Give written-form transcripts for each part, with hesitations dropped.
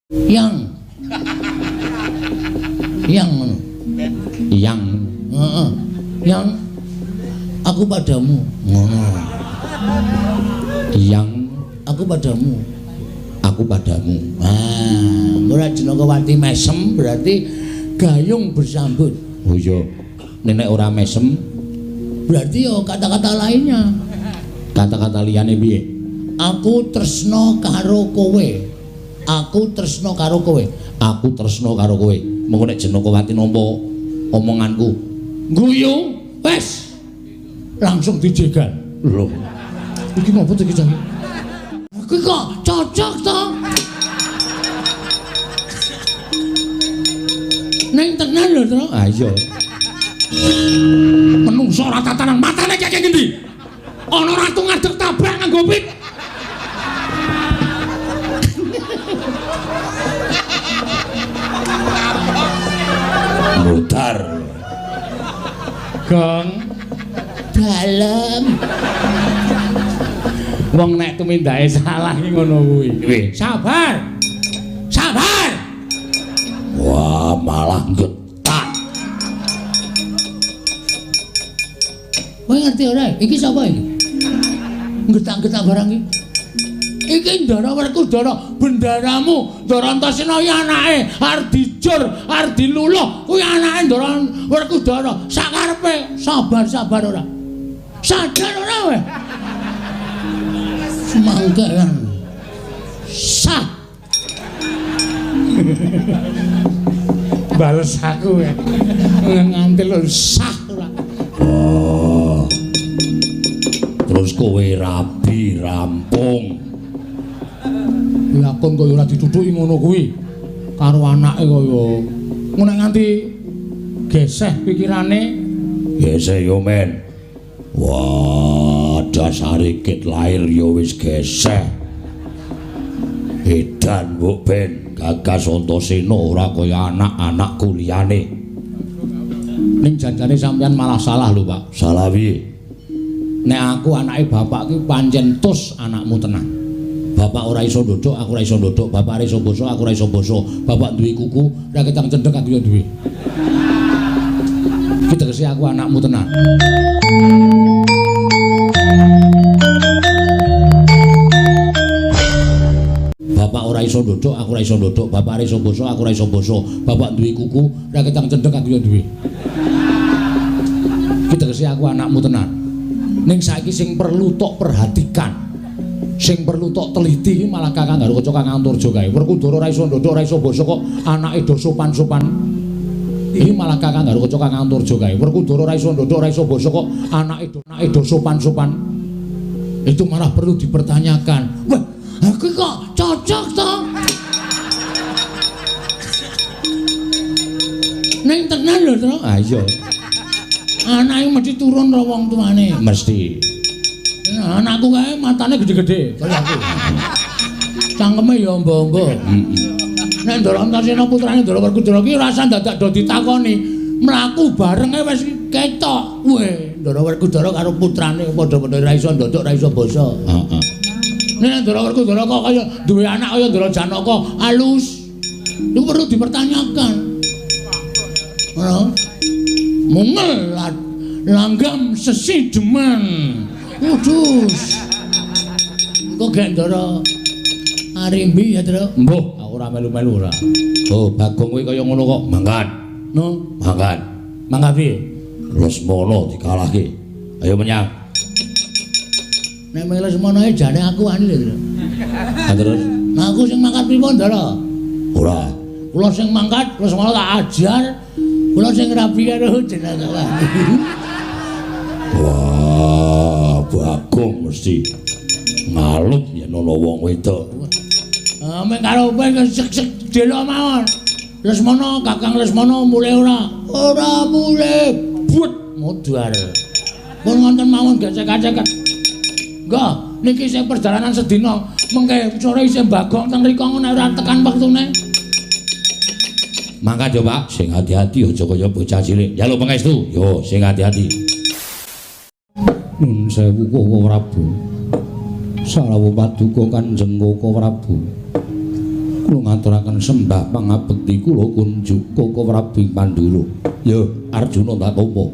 Yang heeh. Yang aku padamu. Ngono. Yang aku padamu. Aku padamu. Ah, ora Jenakawati mesem berarti gayung bersambut. Oh iya. Nenek ora mesem berarti yo kata-kata lainnya. Kata-kata liyane piye? Aku tresno karo kowe. Aku tresno karo kowe. Aku tresno karo kowe. Mengko nek Jenakawati nampa omonganku, guyu, wes langsung dijegal. Lho. Iki ngopo to iki, Cang? Iki kok cocok to? Neng tenan lho, Tru. Ah iya. Menungso ora tatanan matane kaya ngendi? Ana ratu ngadeg tabrak nganggo pit. Mutar. Gong dalem. Wong nek tumindahe salah iki ngono kuwi. Sabar. Sabar. Wah, malah getak. Kowe ngerti ora? Iki sapa iki? Getak-getak barang iki. Iki Ndara Werkudara, bendaramu. Ndara Antasena kuwi anake Ardijur, Ardiluluh kuwi anake Ndara Werkudara. Sakarepe sabar-sabar ora. Sadar ora kowe? Semangkean. Sah. Bales aku ya. Nganti lho sah ora. Oh. Terus kowe rabi rampung. Lakon kaya ora ditutuki ngono kuwi karo anake kaya ngono nganti geseh pikirane. Geseh yo men. Wah, dasare kit lahir yo wis geseh. Edan mbok ben Gagas Antasena ora kaya anak-anakku liyane. Ning janjane sampean malah salah lho, Pak. Salah piye? Nek aku anake bapak ki pancen tus anakmu tenan. Bapak ora iso ndodok, aku ora iso ndodok. Bapak ora iso basa, aku ora iso basa. Bapak duwe kuku, ra ketang cendhek aku yo duwe. Iki tegese aku anakmu tenan. Bapak ora iso ndodok, aku ora iso ndodok. Bapak ora iso basa, aku ora iso basa. Bapak duwe kuku, ra ketang cendhek aku yo duwe. Iki tegese aku anakmu tenan. Ning saiki sing perlu tok perhatikan. Sing perlu tok teliti malah Kakang karo Kaca Kakang Anturja kae. Werkudara ora iso ndodok, ora iso basa kok anake do sopan-sopan. Iki malah Kakang karo Kaca Kakang Anturja kae. Werkudara ora iso ndodok, ora iso basa kok anake do sopan-sopan. Itu malah perlu dipertanyakan. Wah, aku kok cocok to? Ning tenan lho, Tru. Ah iya. Anake mesti turun karo wong tuane. Mesti. Anakku kae matane gede-gede kaya aku. Cangkeme ya amba-amba. Nek Ndara Antasena putrane Ndara Werkudara ki rasa dadak do ditakoni, mlaku bareng wis ketok. Weh, Ndara Werkudara karo putrane padha-padha ra iso ndodok, ra iso basa. Heeh. Nek Ndara Werkudara kok kaya duwe anak kaya Ndara Janaka alus. Iku perlu dipertanyakan. Ora. Mungel langgam sesi demen. Udus. Kok gak Ndara Arimbi ya, Tru? Mbuh, aku ora melu-melu ora. Oh, Bagong kuwi kaya ngono kok. Mangkat. No, mangkat. Mangkat piye? Lesmana dikalahke. Ayo menyang. Nek Lesmana ae jane aku wani lho, Tru. Terus, nah aku sing mangkat pripun, Ndara? Ora. Kula sing mangkat, Lesmana tak ajar. Kula sing rabi karo jenenge. Wah, Bagong mesti ngaluk yen ana wong wedok. Mek karo kowe sek-sek delok mawon. Lesmana, Kakang Lesmana mulih ora? Ora mulih. But modar. Pun wonten mawon gesek-gesek. Enggak, niki sing perjalanan sedina mengke sore isih Bagong teng mriko nek ora tekan wektune. Mangkat yo, Pak, sing hati-hati aja kaya bocah cilik. Njaluk pangestu. Yo, sing hati-hati. Nun sewu Koko Prabu. Salawu paduka Kanjeng Koko Prabu. kula ngaturaken sembah pangabekti kula kunjuk Koko Prabu Pandura. Ya Arjuna tak tampa.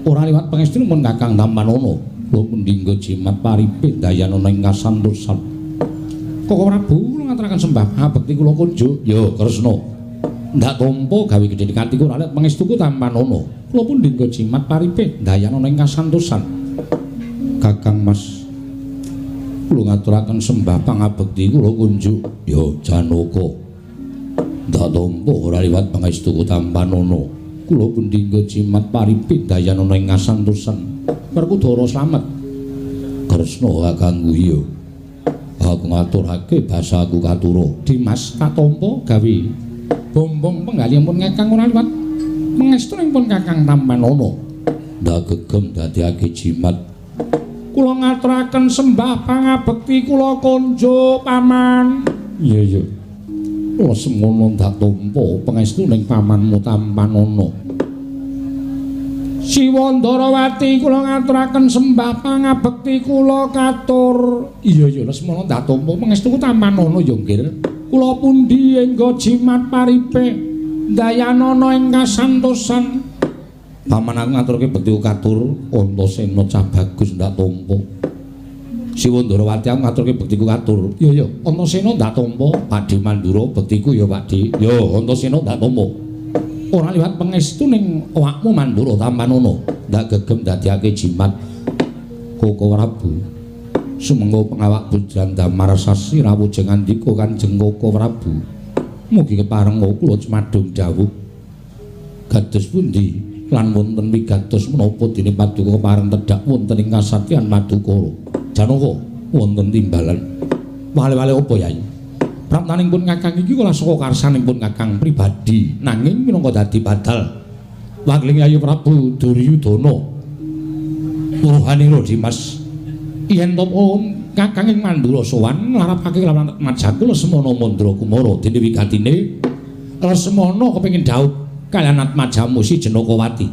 Ora liwat pangestunipun Kakang Tampanana. Kula pundingga jimat paripit dayanana ing kasantosan. Koko Prabu kula ngaturaken sembah pangabekti kula kunjuk. Ya Kresna. Ndak tampa gawe gedhe kanthi ora liwat pangestuku Tampanana. Kula pundingga jimat paripit dayanana ing kasantosan. Kakang Mas kula ngaturaken sembah pangabekti kula kunjuk. Ya Janaka. Ndak tampa ora liwat pangestuku Tampanana. Kula pundingga jimat paripit dayanana ing kasantosan. Werkudara slamet. Kresna kakangku iya. Aku ngaturake basaku katura. Dimas katampa gawe bombong penggalihipun Kakang ora liwat pangestunipun Kakang Tampanana. Ndak gegem dadiake jimat. Kula ngaturaken sembah pangabekti kula konjo paman. Iya. Kula semono ndak tampa pangestuning pamanmu Tampanana. Siwandarawati kula ngaturaken sembah pangabekti kula katur. Iya Lesmana ndak tampa pangestuku Tampanana ya nggih. Kula pundi engga jimat paripe dayanana ing kasantosan. Paman aku ngaturke bekti katur Antasena cah bagus ndak tampa. Siwandarawati aku ngaturke bektiku katur. Iya Antasena ndak tampa. Pakde Mandura bektiku ya Pakde. Ya Antasena ndak tampa. Ora liwat pangestu ning awakmu Mandura Tampanana ndak gegem dadiake jimat. Koko Prabu sumengga pengawak bujan Damar Sasi rawujeng andika Kanjeng Koko Prabu mugi keparenga kula cemadung dawuh kados pundi lan wonten wigatos menapa dene paduka kepareng tedhak wonten ing kasatyan Madukara. Janaka wonten timbalan wale-wale apa Yai? Praptanipun Kakang iki kula saka karsanipun Kakang pribadi nanging minangka dadi badal wangling Yayi Prabu Duryudana. Uruhanira Dimas yen topo Kakang ing Mandura sowan nglarapake kelawan majaku Lesmana Mandra Kumara dene wigatine Lesmana kepengin dhaut kaliyan Atmajamu si Jenakawati.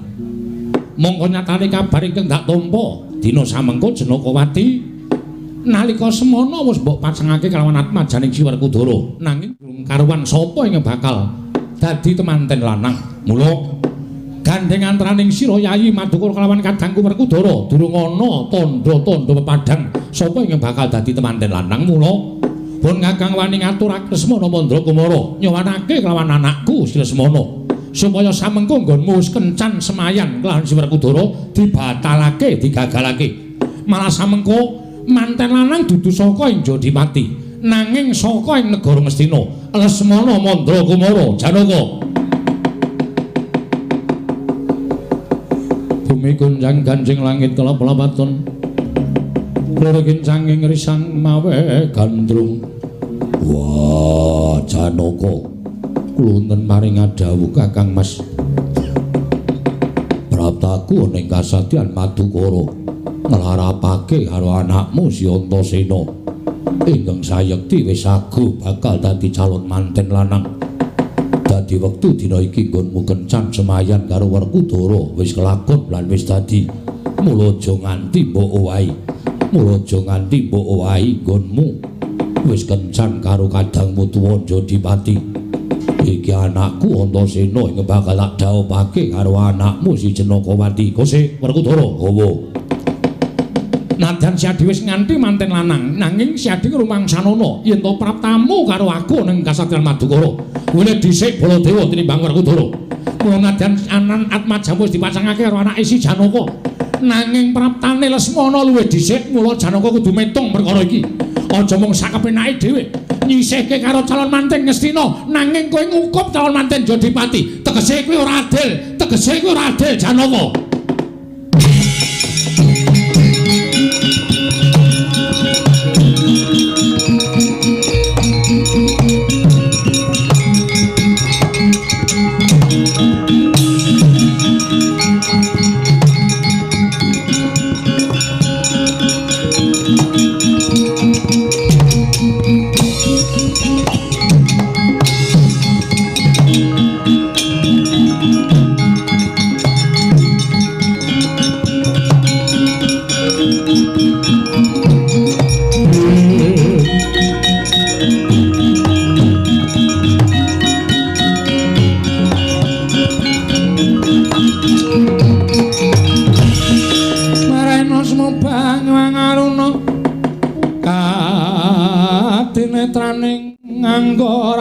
Mongko nyatane kabar ingkang dak tampa dina samengko Jenakawati nalika semana wis mbok pacengake kelawan Atmajaning Si Werkudara nanging durung karuwan sapa ingkang bakal dadi temanten lanang. Mula gandeng antaraning sira Yayi Madukara kelawan kadangku Werkudara durung ana tandha-tandha pepadhang sapa ingkang bakal dadi temanten lanang. Mula pun Kakang wani ngaturake Lesmana Mandra Kumara nyowanake kelawan anakku Si Lesmana supaya samengko nggonmu wis kencan semayan kelawan Si Werkudara dibatalake digagalake. Malah samengko manten lanang dudu saka ing Jodimati nanging saka ing negara Ngastina. Lesmana Mandra Kumara Janaka. Bumi gunjang ganjing langit kelap-lapaton loro kincanging risang mawe gandrung. Wah Janaka kula wonten maring dawuh Kakang Mas. Praptaku ning kasatyan Madukara nglarapake karo anakmu Si Antasena ingkang sayekti wis sagu bakal dadi calon manten lanang. Dadi wektu dina iki nggonmu kencan semayan karo Werkudara wis kelakon lan wis dadi. Mula aja nganti mbok owahi. Mula aja nganti mbok owahi nggonmu wis kencan karo kadangmu tuwa Jodipati. Iki anakku Antasena ing bakal tak dhawuhake karo anakmu Si Jenakawati. Kose Werkudara hawa. Nadyan Si Adi wis nganti manten lanang nanging Si Adi rumangsanana yen to praptamu karo aku ning kasatyan Madukara wene dhisik Baladewa tinimbang Werkudara. Mula nadyan anan Atmajamu wis dipasangake karo anake Si Janaka nanging praptane Lesmana luwih dhisik. Mula Janaka kudu metung perkara iki. Aja mung sakepenake dhewe nyisihke karo calon manten Ngastina nanging kowe ngukup calon manten Jodipati. Tegese kuwi ora adil. Tegese kuwi ora adil Janaka.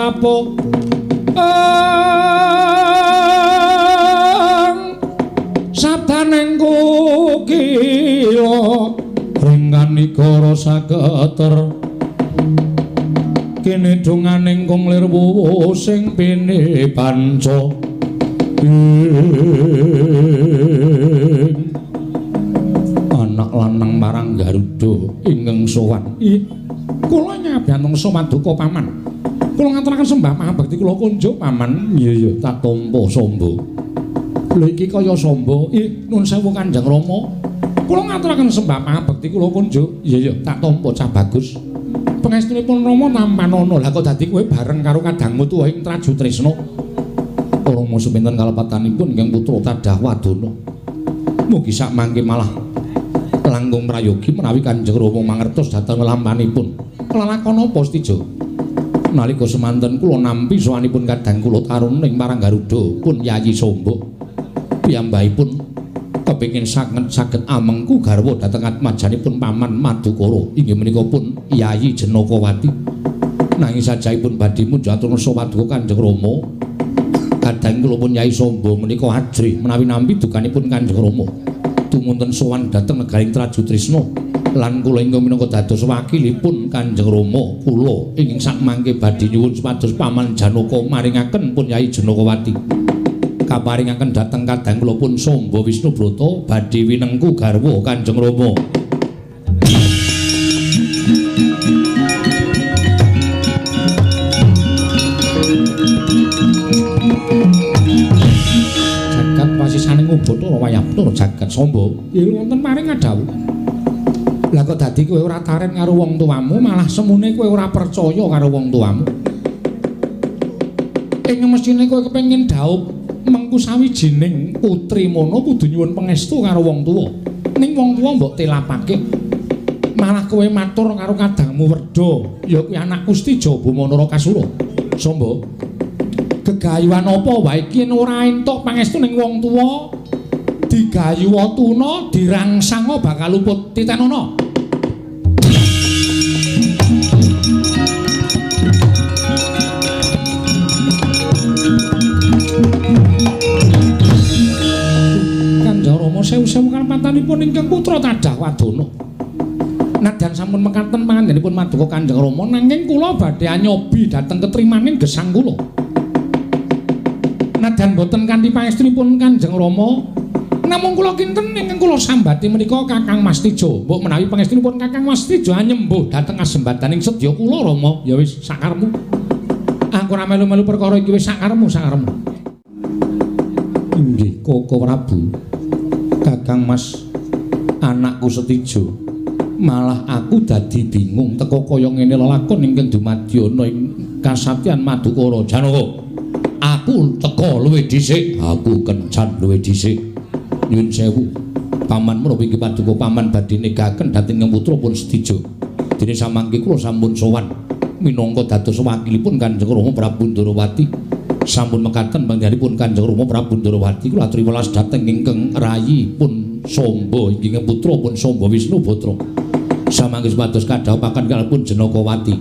rapo sabdaning kukila ringgan negara sageter kene donganing kunglir wuwu sing pene panca anak lanang marang Garuda ingkang sowan kula nyabyantung somaduka paman kula ngaturaken sembah pangabekti kula kunjuk paman iya tak tampa samba lho iki kaya samba nun sewu Kanjeng Rama kula ngaturaken sembah pangabekti kula kunjuk iya tak tampa cah bagus pangestunipun Rama nampanana lha kok dadi kowe bareng karo kadangmu tuwa ing Traju Tresna Rama sepinten kalepatanipun ingkang putra Tadah Wadana mugi sak mangke malah langkung prayogi menawi Kanjeng Rama mangertos dhateng lampanipun lelakon apa Stijo nalika semanten kula nampi sowanipun kadang kula tarun ing marang Garuda pun Yayi Samba piyambakipun kepengin saged amengku garwa dhateng atmajanipun paman Madukara inggih menika pun Yayi Jenakawati nanging sajaipun badhe munjul sawaduka Kanjeng Rama kadang kula pun Yayi Samba menika ajrih menawi nampi dukanipun Kanjeng Rama tumunten sowan dhateng negaring Traju Tresna lan kula ingkang minangka dados wakilipun Kanjeng Rama kula ingkang sakmangke badhe nyuwun supados paman Janaka maringaken pun Yayi Janakawati kaparingaken dhateng kadang kula pun Samba Wisnubrata badhe winengku garwa Kanjeng Rama jagat pasisaning Bathara Wayapura jagat Samba wonten maring adawuh lah kok dadi kowe ora taren karo wong tuamu malah semune kowe ora percaya karo wong tuamu ing mesine kowe kepengin dhaup mengku sawijining putri mono kudu nyuwun pangestu karo wong tuwa ning wong tuwa mbok telapake malah kowe matur karo kadangmu Werda ya kuwi anak Gusti Jaba Manara Kasura Samba gegayuhan apa wae iki ora entuk pangestu ning wong tuwa digayu tuna dirangsanga bakal luput titenana Kanjeng Rama sewu-sewu kalepatanipun ingkang putra Tadah Wadana nadyan sampun mekaten pangandikanipun Maduka Kanjeng Rama nanging kula badhe anyobi dhateng ketrimaning gesang kula nadyan boten kanthi pangestunipun Kanjeng Rama namung kula kinten ingkang kula sambati menika Kakang Mas Tijo mbok menawi pangestunipun Kakang Mas Tijo anyembuh dhateng kasembadaning sedya kula Rama ya wis sakarepmu aku ora melu-melu perkara iki wis sakarepmu inggih Koko Prabu Kakang Mas anakku Setijo malah aku dadi bingung teka kaya ngene lelakon ingkang dumadyana ing kasatyan Madukara Janaka aku teka luwih dhisik aku kencan luwih dhisik nyuwun sewu paman menapa iki Paduka paman badhe negaken dhateng putra pun Setijo dene samangke kula sampun sowan minangka dados wakilipun Kanjeng Rama Prabu Ndarawati sampun mekaten panggenipun Kanjeng Rama Prabu Ndarawati kula aturi welas dhateng ingkang rayi pun Samba ingkang putra pun Samba Wisnubrata samangke supados kadhawuhaken kalipun Janakawati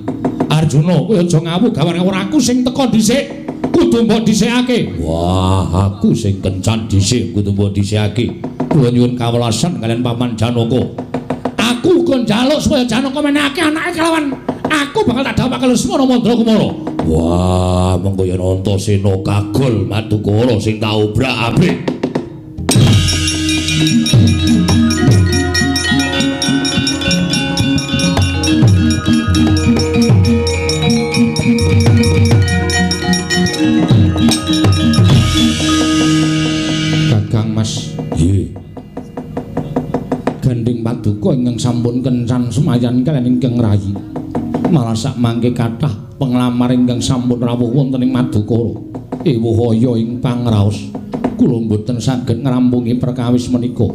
Arjuna kowe aja ngawuh gawar-gawar aku sing teka dhisik kudu mbok dhisikake wah aku sing kencan dhisik kudu mbok dhisikake kula nyuwun kawelasan kalian paman Janaka aku kon njaluk supaya Janaka menehake anake kelawan aku bakal tak dhawuhake Lesmana Mandra Kumara wah mengko yen Antasena kagol Madukara sing tak obrak-abrik Gandeng Paduka ingkang sampun kencan semayan kaliyan ingkang rayi malah sak mangke kathah penglamar ingkang sampun rawuh wonten ing Madukara ewuhaya ing pangraos kula mboten saged ngrampungi perkawis menika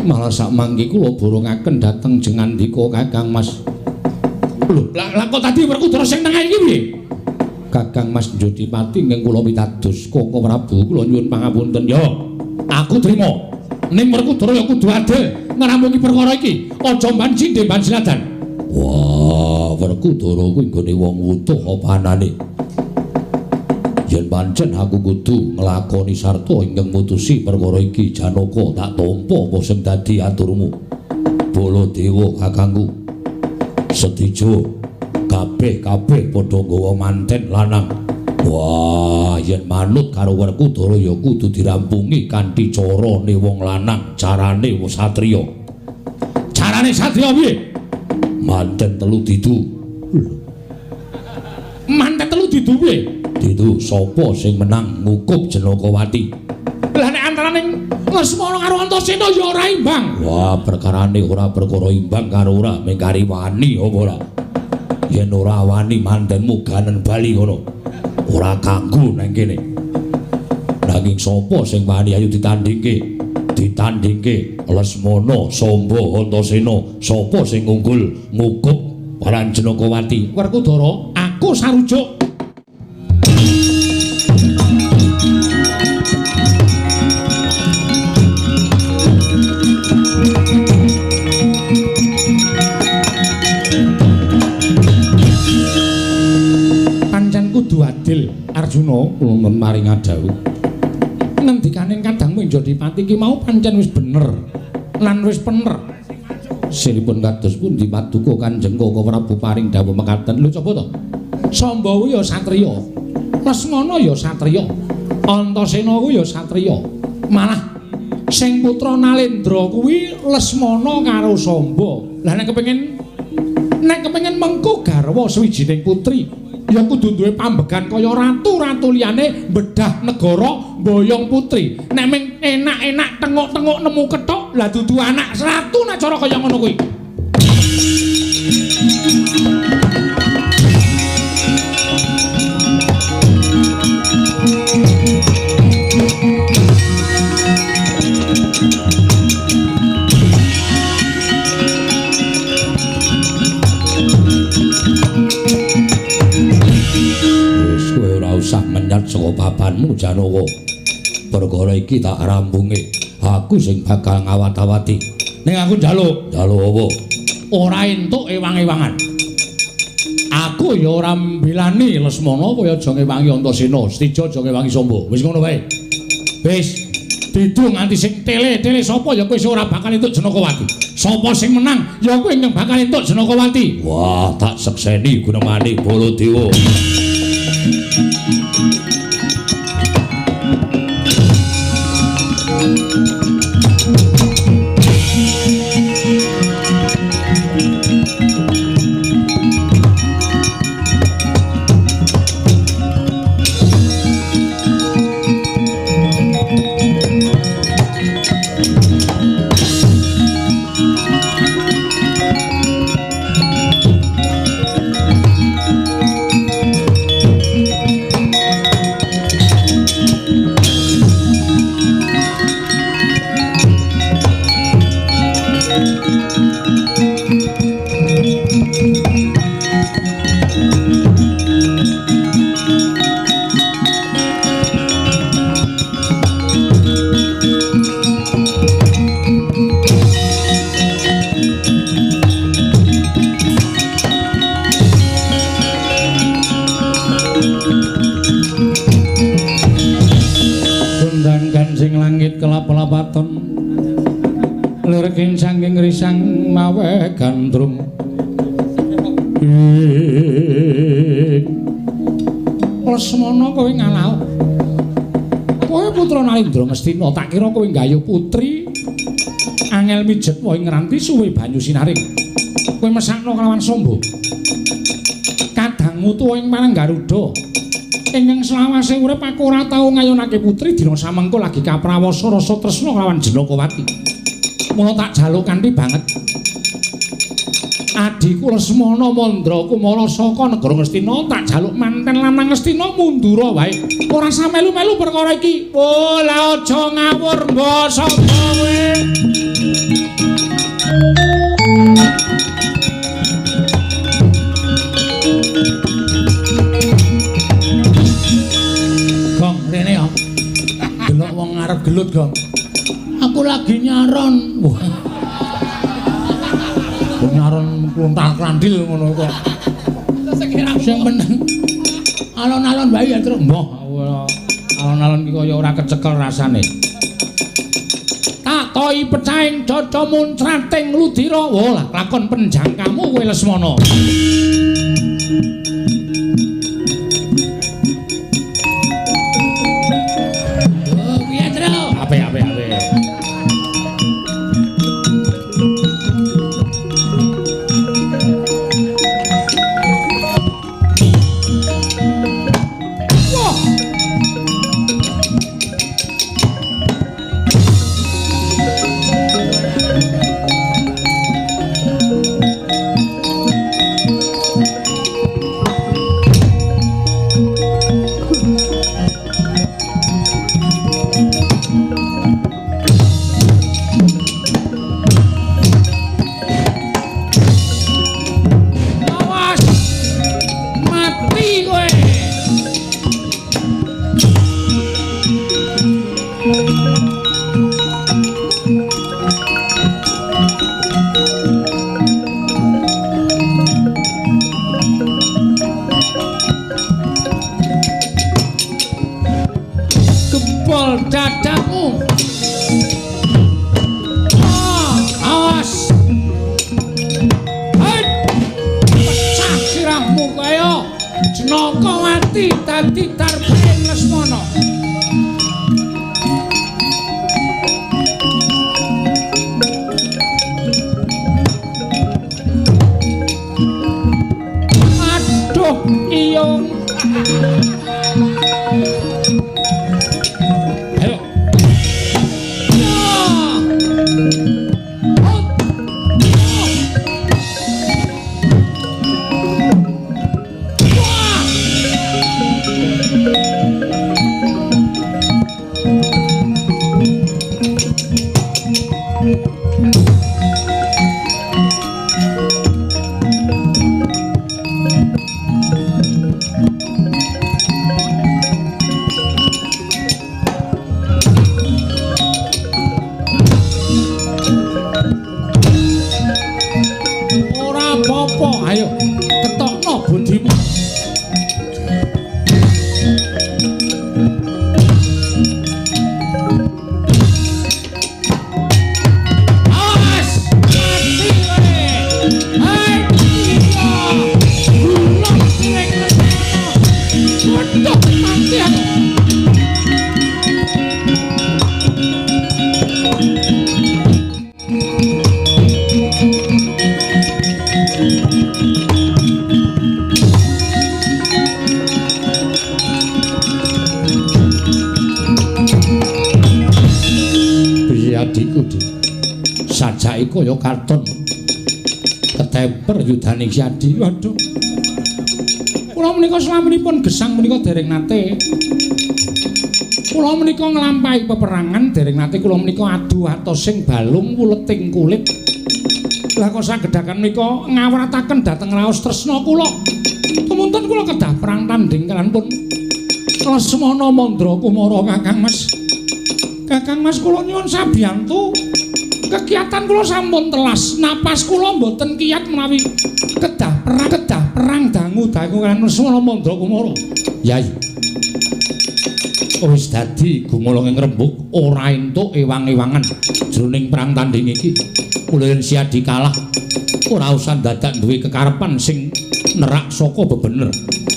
malah sak mangke kula borongaken dhateng jengandika Kakang Mas lho lah kok tadi Werkudara sing tengah iki piye Kakang Mas Jodipati ingkang kula pitados Koko Prabu kula nyuwun pangapunten ya aku trima ning Werkudara ya kudu adil ngrampungi perkara iki aja mban sindhe mban siladan wah Werkudara kuwi nggone wong wutuh apa anane Yen pancen aku kudu nglakoni sarta ingkang mutusi perkara iki Janaka tak tampa apa sing dadi aturmu. Baladewa kakangku. Setijo kabeh padha nggawa manten lanang. Wah, yen manut karo Werkudara ya kudu dirampungi kanthi carane wong lanang, carane wong satriya. Carane satriya piye? Manten telu didu. Manten telu didu piye? Didu sapa sing menang ngukup Janakawati. Lah nek antaraning Lesmana karo Antasena ya ora imbang. Wah, perkarane ora perkara imbang karo ora mengkari wani apa ora. Yen ora wani mantenmu ganen bali ngono. Ora kanggo nang kene. Nanging sapa sing wani ayo ditandingke? Ditandingke Lesmana Samba Antasena, sapa sing unggul ngukup Paran Janakawati? Werkudara, aku sarujuk. Kudu adil Arjuna kula maring adhawuh. Ngendikaning kadangmu Jodipati iki mau pancen wis bener lan wis pener. Siripun kados pundi paduka Kanjeng Koko Prabu paring dawuh mekaten. Lho coba to. Samba kuwi ya satriya. Lesmana ya satriya. Antasena kuwi ya satriya. Malah sing putra Nalendra kuwi Lesmana karo Samba. Lah nek kepengin mengko garwa sawijining putri ya kudu duwe pambegan kaya ratu-ratu liyane bedah negara mboyong putri. Nek ming enak-enak tengok-tengok nemu kethok lah dudu anak ratu nek cara kaya ngono kuwi. Usah menyat saka papanmu Janaka. Perkara iki tak rampunge. Aku sing bakal ngawat-awati. Ning aku njaluk apa? Ora entuk ewang-ewangan. Aku ya ora mbelani Lesmana kaya aja ngewangi Antasena, Setija aja ngewangi Samba. Wis ngono wae. Wis didu nganti sing tele-tele sapa ya kowe sing ora bakal entuk Janakawati. Sapa sing menang ya kowe sing bakal entuk Janakawati. Wah, tak sekseni Gunemane Baladewa. Lirking sangking risang mawe gandrung Lesmana kowe ngalal. Kowe putra Nalendra Ngastina, tak kira kowe nggayuh putri angel mijet wae ngranti suwe banyu sinaring. Kowe mesakno kelawan Samba. Kadangmu tuwa ing marang Garuda. Ingkang selawase urip aku ora tau ngayunake putri dina samengko lagi kaprawasa rasa tresna kelawan Janakawati. Mula tak jaluk kanthi banget. Adiku Lesmana Mandra Kumara saka negara Ngastina tak jaluk manten lanang Ngastina mundura wae. Ora usah melu-melu perkara iki. Oh, la aja ngawur mbok sapa kowe. Gong rene ya. Delok wong ngarep gelut, Gong. Aku lagi nyaron. Nyaron klontal-klandil ngono kok. Sing meneng Alon-alon wae ya terus mbah. Alon-alon iki kaya ora kecekel rasane. Tak toi pecahing caca muncrating ludira. Wah, lakon penjangkamu kowe Lesmana. Oh, piye, Tru? Ape. Kaya karton ketemper yudaning Syadi. Waduh. Kula menika slaminipun gesang menika dereng nate. Kula menika nglampahi peperangan dereng nate kula menika adu atosing balung wuleting kulit. Lah kok sagedhaken menika ngawrataken dhateng raos tresna kula. Kemuntun kula kedah perang tanding kaliyan pun Lesmana Mandra Kumara Kakang Mas. Kakang Mas kula nyuwun sabiyantu. Kegiatan kula sampun telas, napas kula mboten kiyat menawi kedah perang dangu-dangu kaliyan Lesmana Mandra Kumara. Yai. Wis dadi gumulung ing rembug ora entuk ewang-ewangan jroning perang tanding iki. Mula yen Syadi kalah ora usah dadak duwe kekarepan sing nerak saka bebener.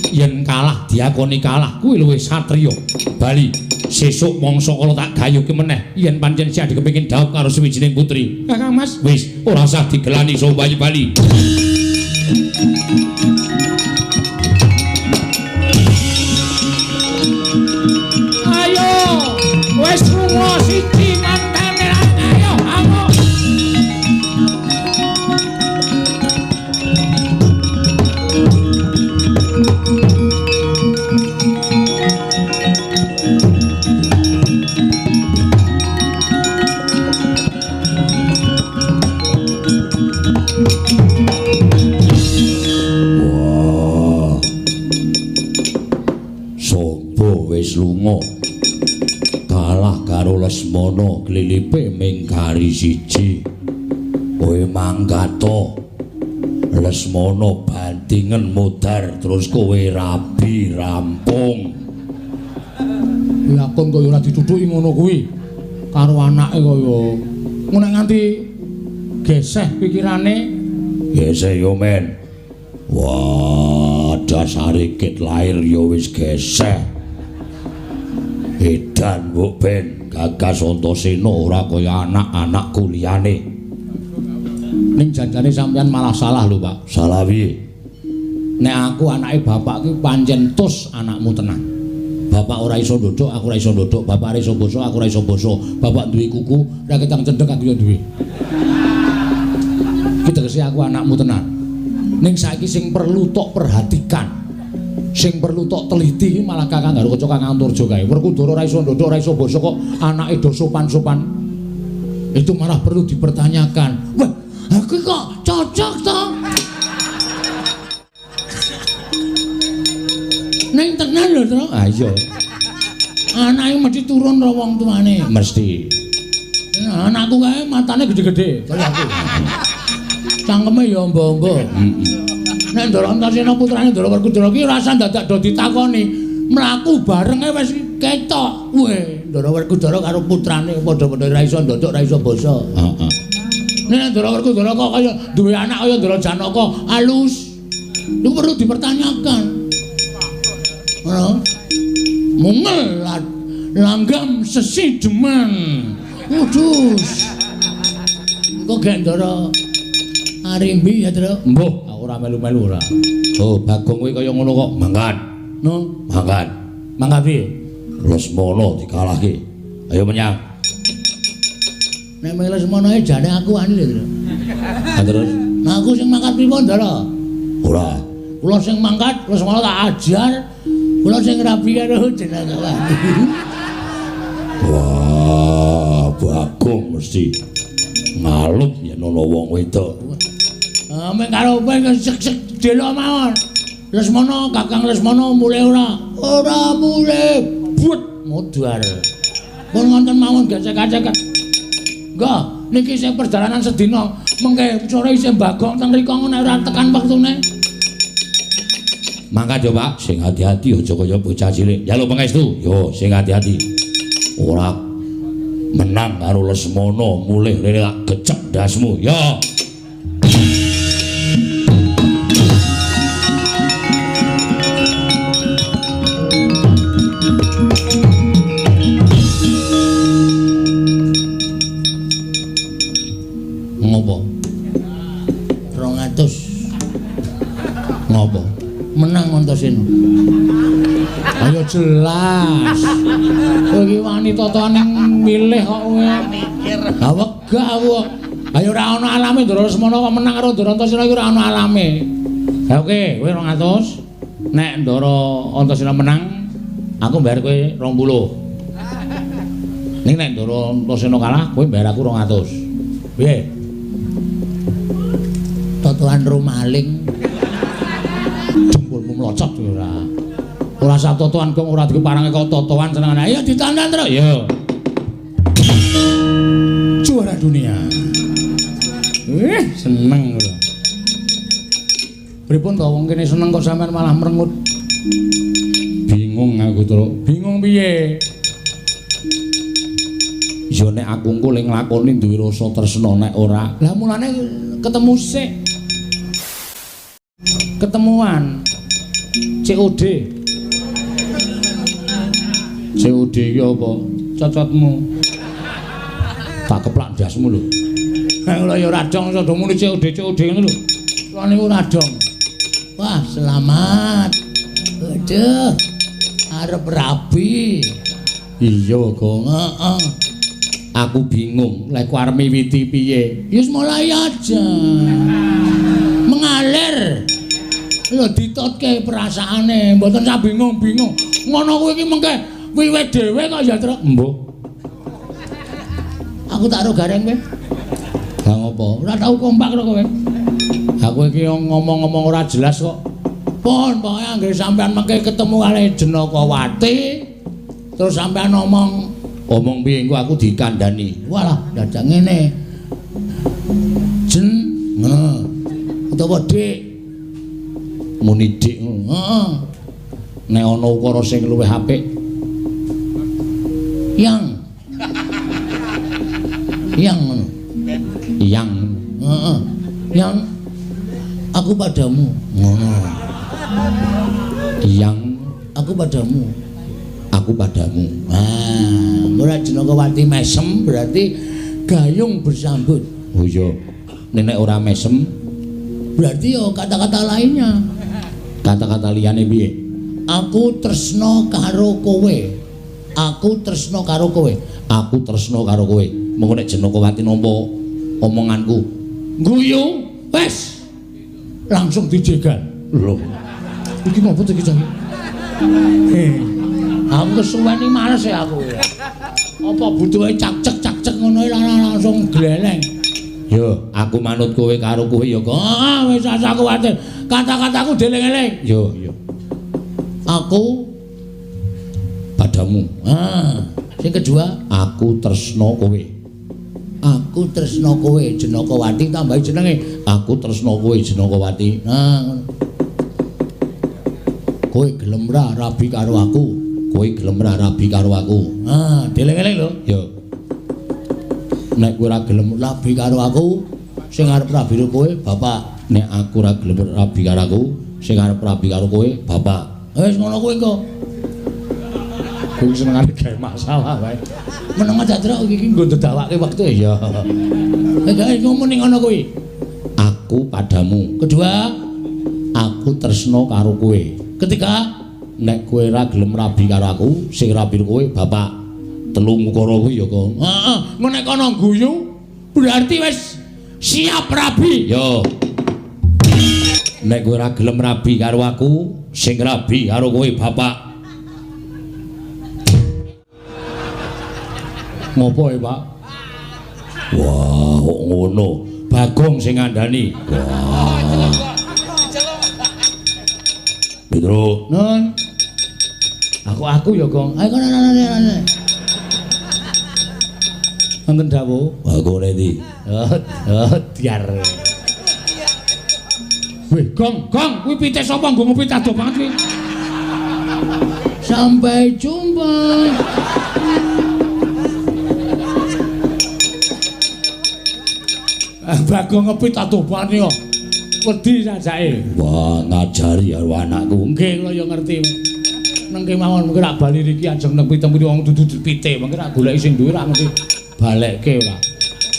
Yen kalah diakoni kalah kuwi luwih satriya. Bali sesuk mangsa kala tak gayuhke meneh yen pancen Syadi kepengin dhaup karo sawijining putri. Kakang Mas, wis ora usah digelani Sobayu Bali. Ayo, wis lunga siji mantane ayo, ayo. Lunga kalah karo Lesmana glilipe ming gari siji kowe manggato Lesmana dingen modar terus kowe rabi rampung. Lakon kaya ora ditutuki ngono kuwi karo anake kaya ngono nganti geseh pikirane. Geseh yo men. Wah, dasare kit lahir yo wis geseh. Edan mbok ben Gagas Antasena ora kaya anak-anak kuliyane. Ning janjane sampean malah salah lho, Pak. Salah piye? Nek aku anake bapak ki pancen tus anakmu tenan. Bapak ora iso ndodok, aku ora iso ndodok. Bapak ora iso basa, aku ora iso basa. Bapak duwe kuku, ora ketang cendhek aku yo duwe. Ki tegese aku anakmu tenan. Ning saiki sing perlu tok perhatikan. Sing perlu tok teliti ki malah Kakang karo Kaca Kakang Antarja kae. Werkudara ora iso ndodok, ora iso basa kok anake do sopan-sopan. Itu malah perlu dipertanyakan. Wah, aku kok cocok to? Neng tenan lho, Tru. Ah iya. Anake mesti turun karo wong tuane, mesti. Anakku kae matane gede-gede kaya aku. Cangkeme ya amba-amba. Nek Ndara Antasena putrane Ndara Werkudara ki ora usah dadak do ditakoni. Mlaku bareng wis ketok. Weh, Ndara Werkudara karo putrane padha-padha ora iso ndodok, ora iso basa. Heeh. Nek Ndara Werkudara kok kaya duwe anak kaya Ndara Janaka alus. Itu perlu dipertanyakan. Mungel langgam sesi deman udus kok gendara arimbi ya Tru mbuh aku ora melu-melu ora. Oh Bagong kuwi kaya ngono kok mangkat no mangkat piye Lesmana dikalahke ayo menyang nek Lesmana e jane aku ani lho Tru. Terus nah aku sing mangkat pripun Ndara ora kula sing mangkat Lesmana tak ajar. Kula sing rabi karo jenengan. Wah, Bagong mesti ngalut yen ana wong wedok. Mek karo kowe sek-sek delo mawon. Lesmana, Kakang Lesmana mulih ora mulih. But modar. Pun wonten mawon gesek-gesek. Enggak, niki sing perjalanan sedina mengke sore isih Bagong teng mriko nek ora tekan wektune. Mangkat yo Pak, sing hati-hati aja kaya bocah cilik. Ya lho pangestu, yo sing hati-hati. Ora menang karo Lesmana, mulih rene tak gecek dasmu. Yo. Ngopo? 200. Ngopo? Menang Antasena. Ayo jelas. Kowe iki wani totoane milih kok kowe. Lah wegah aku. Ayo ora ana alame Ndara Lesmana kok menang karo Ndara Antasena iki ora ana alame. Ya oke, kowe 200. Nek Ndara Antasena menang, aku bayar kowe 20. Ning nek Ndara Antasena kalah, kowe bayar aku 200. Piye? Totoan rumaling. Mlocot ora sak totoan kok ora dikeparange kok totoan senengane ayo ditandan terus yo juara dunia seneng lho pripun to wong kene seneng kok sampean malah merengut bingung aku Tru bingung piye yo nek aku engko ling nglakoni duwe rasa tresna nek ora lah mulane ketemu sik ketemuan COD iki apa? Cocotmu. Tak keplak dasmu lho. Nek lho ya ora dong iso muni COD ngono lho. Lha niku ora dong. Wah, selamat. Aduh. Arep rabi. Iya, Gong. Heeh. Aku bingung, lek ku arep miwiti piye? Ya wis mulai aja. Mengalir. Lho ditotke perasaane, mboten sak bingung-bingung. Ngono kuwi iki mengke wiwit dhewe kok ya, Tru. Mbuh. Aku tak ro gareng kowe. Lah ngopo? Ora tau kompak karo kowe. Aku iki ngomong-ngomong ora jelas kok. Pun pokoke anggere sampean mengke ketemu kali Jenakawati, terus sampean omong piye engko aku dikandani. Walah, dadak ngene. Jen, ngono. Utawa Dik muni dik. Heeh. Nek ana ukara sing luwih apik. Yang ngono. Yang. Heeh. Yang aku padamu. Ngono. Yang aku padamu. Aku padamu. Ah, ora Jenakawati mesem berarti gayung bersambut. Oh iya. Nek ora mesem berarti yo kata-kata lainnya. Kata-kata liyane piye? Aku tresno karo kowe. Aku tresno karo kowe. Aku tresno karo kowe. Mengko nek Jenakawati nampa omonganku, guyu, wes langsung dijegal. Lho. Iki ngopo to iki, Cang? Aku kesuwen iki males ya aku. Apa butuhe cak-cek ngono langsung gleleng. Yo, aku manut kowe karo kowe ya kok. Wis asa kuwatir. Kata-kataku deleng-eleng. Yo. Aku padamu. Sing kedua, aku tresno kowe. Aku tresno kowe Jenakawati tambahi jenenge. Aku tresno kowe Jenakawati. Kowe gelem ra rabi karo aku. Kowe gelem ra rabi karo aku. Deleng-eleng lho. Yo. Nek kowe ora gelem rabi karo aku, sing arep rabi karo kowe, Bapak. Nek aku ora gelem rabi karo aku, sing arep rabi karo kowe, Bapak. Wis ngono kuwi engko. Kowe senengane gawe masalah wae. Meneng aja truk iki nggo ndadawake wektu ya. Nek ngomong ning ngono kuwi. Aku padamu. Kedua, aku tresno karo kowe. Ketiga, nek kowe ora gelem rabi karo aku, sing rabi kowe, Bapak. Telung ukara kuwi ya kok. Heeh, engko nek kono guyu berarti wis siap rabi. Yo. Nek kowe ora gelem rabi karo aku, sing rabi karo kowe, Bapak. Ngopo ya, Pak? Wah, kok ngono. Bagong sing ngandani. Wah. Pedro. Nun. Aku ya, Gong. Ayo kono. Wonten dawuh. Bagone ndi? Diar. Weh, Gong, kuwi pitik sapa nggo ngopi adoh banget kuwi. Sampai jumpa. Bagong ngepit adoh banget kok. Wedi sajake. Wah, ngajari karo anakku. Nggih, kula ya ngerti. Nengke mawon mengko rak bali riki ajeng nang pitung-pitung wong dudu pitik, mengko rak goleki sing duwe rak mesti balekke ora.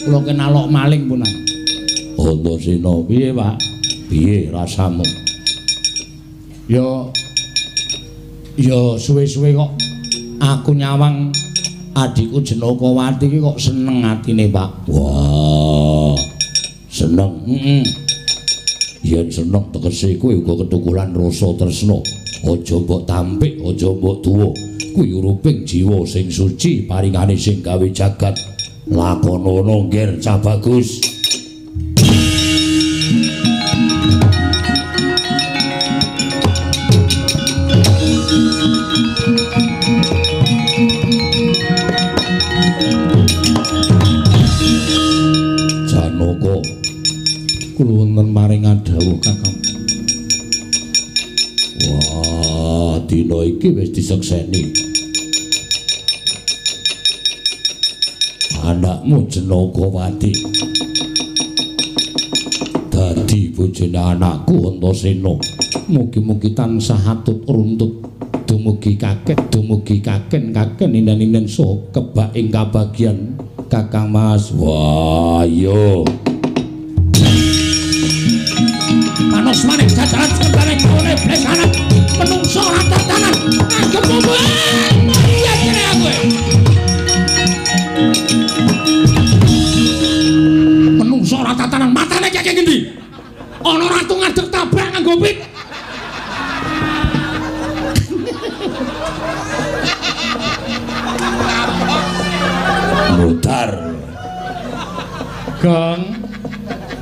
Kula kenalok maling punan. Antasena piye, Pak? Piye rasamu? Ya suwe-suwe kok aku nyawang adikku Jenakawati iki kok seneng atine, Pak. Wah. Seneng. Yen seneng tegese kowe uga ketukulan rasa tresna. Aja mbok tampik, aja mbok tuwa. Kuwi uruping jiwa sing suci paringane sing gawe jagat. Lakonono ngger cah bagus. Janaka kula wonten maringan dawuh Kakang. Wah, dina iki wis disekseni. Anakmu Jenakawati dadi bojone anakku Antasena. Mugi-mugi tansah atut runtut dumugi kaken inden-inden saha kebak ing kabagyan Kakang Mas. Wah, yo. Panos maneh jajaran sekare kene blesanan menungso ora tatanan agem apa iya kene aku menungso ora tatanan matane kaya ngendi ana ratu ngadeg tabrak nganggo pit mutar Gong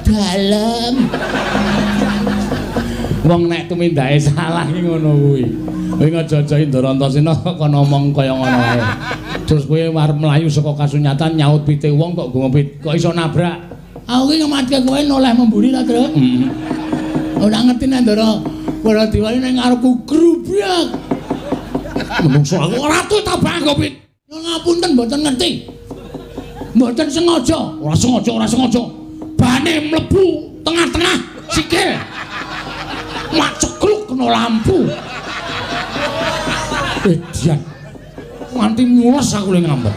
dalem wong nek tumindake salah iki ngono kuwi. Kowe aja-aja Indra Antasena kok ngomong kaya ngono ae. Terus kowe arep mlayu saka kasunyatan nyaut pite wong kok ngopit kok iso nabrak. Aku iki ngematke kowe noleh memburi ta, Tru? Ora ngerti nek Ndara Ora diwali ning ngarepku grubyak. Menungso aku ratu tabah Gopit. Ngapunten mboten ngerti. Mboten sengaja, ora sengaja. Bane mlebu tengah-tengah sikil. Mak cekluk kena lampu. Edian. Nganti mules aku le ngambet.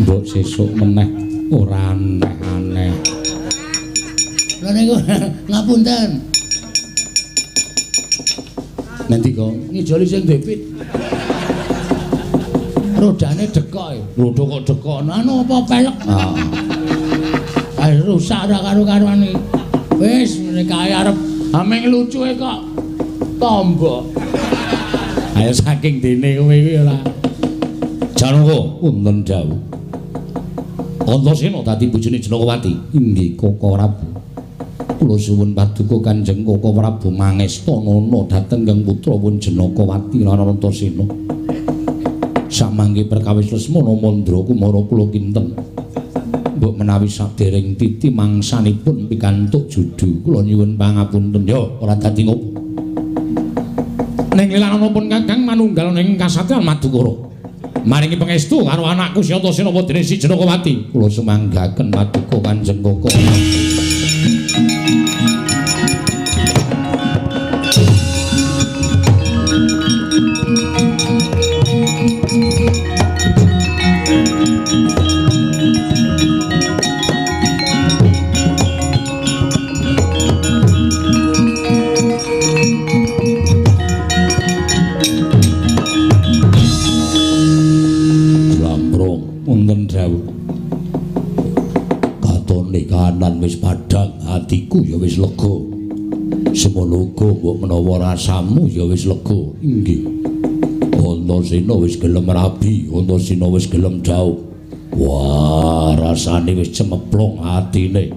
Mbok sesuk meneh ora aneh-aneh. Lha niku ngapunten. Nanti kok ngijoli sing depit. Rodane dekok e. Rodho kok dekok. Anu apa pelek? Ayo rusak ora karo-karuan iki. Wis kae arep ameng lucuke kok tombok. Ayo saking dene kowe iki ora. Janaka wonten dawuh. Antasena dadi bojone Janakawati. Inggih Koko Prabu. Kula suwun paduka Kanjeng Koko Prabu mangestanana dhateng Kang Putrawun Janakawati lan Antasena. Samangke perkawis Lesmana Mandra Kumara kula kinten. Mbok menawi sadèrèng titi mangsanipun pikantuk judu kula nyuwun pangapunten ya ora dadi ngopo. Ning lilananipun Kakang manunggal ning kasatriyan Madukara. Maringi pangestu karo anakku Si Antasena dene Si Janakawati. Kula sumanggaken paduka Kanjeng Koko. Wis padhang atiku ya wis lega. Semono uga mbok menawa rasamu ya wis lega. Inggih. Antasena wis gelem rabi, Antasena wis gelem jauh. Wah, rasane wis cemeplong atine.